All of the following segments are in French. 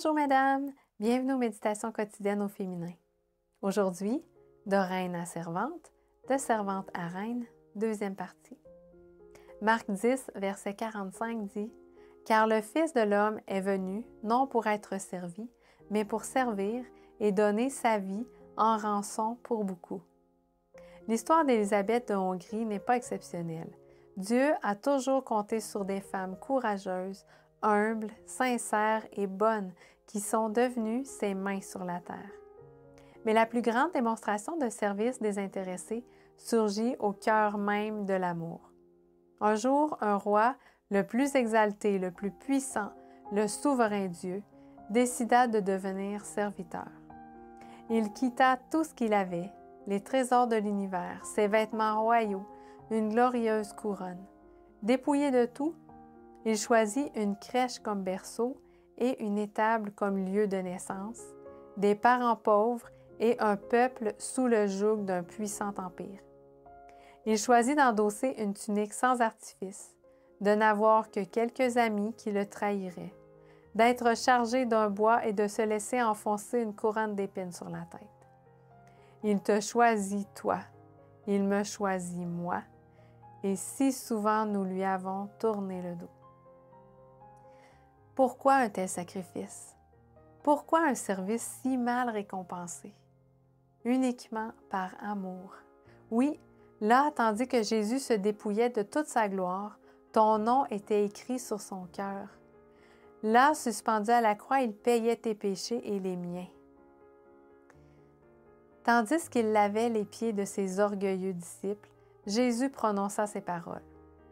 Bonjour madame, bienvenue aux méditations quotidiennes au féminin. Aujourd'hui, de reine à servante, de servante à reine, deuxième partie. Marc 10, verset 45 dit « Car le Fils de l'homme est venu, non pour être servi, mais pour servir et donner sa vie en rançon pour beaucoup. » L'histoire d'Élisabeth de Hongrie n'est pas exceptionnelle. Dieu a toujours compté sur des femmes courageuses, humbles, sincères et bonnes qui sont devenues ses mains sur la terre. Mais la plus grande démonstration de service désintéressé surgit au cœur même de l'amour. Un jour, un roi, le plus exalté, le plus puissant, le souverain Dieu, décida de devenir serviteur. Il quitta tout ce qu'il avait, les trésors de l'univers, ses vêtements royaux, une glorieuse couronne. Dépouillé de tout, il choisit une crèche comme berceau et une étable comme lieu de naissance, des parents pauvres et un peuple sous le joug d'un puissant empire. Il choisit d'endosser une tunique sans artifice, de n'avoir que quelques amis qui le trahiraient, d'être chargé d'un bois et de se laisser enfoncer une couronne d'épines sur la tête. Il te choisit, toi. Il me choisit, moi. Et si souvent nous lui avons tourné le dos. Pourquoi un tel sacrifice? Pourquoi un service si mal récompensé? Uniquement par amour. Oui, là, tandis que Jésus se dépouillait de toute sa gloire, ton nom était écrit sur son cœur. Là, suspendu à la croix, il payait tes péchés et les miens. Tandis qu'il lavait les pieds de ses orgueilleux disciples, Jésus prononça ces paroles.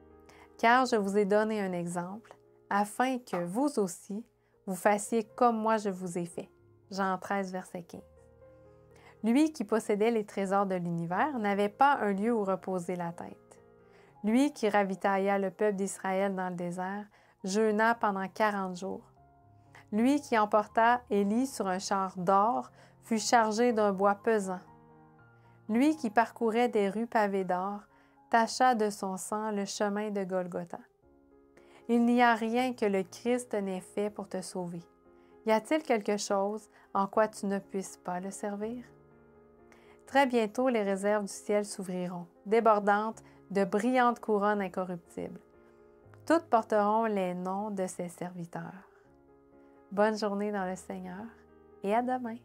« Car je vous ai donné un exemple, afin que vous aussi, vous fassiez comme moi je vous ai fait. » Jean 13, verset 15. Lui qui possédait les trésors de l'univers n'avait pas un lieu où reposer la tête. Lui qui ravitailla le peuple d'Israël dans le désert, jeûna pendant 40 jours. Lui qui emporta Élie sur un char d'or, fut chargé d'un bois pesant. Lui qui parcourait des rues pavées d'or, tacha de son sang le chemin de Golgotha. Il n'y a rien que le Christ n'ait fait pour te sauver. Y a-t-il quelque chose en quoi tu ne puisses pas le servir? Très bientôt, les réserves du ciel s'ouvriront, débordantes de brillantes couronnes incorruptibles. Toutes porteront les noms de ses serviteurs. Bonne journée dans le Seigneur et à demain!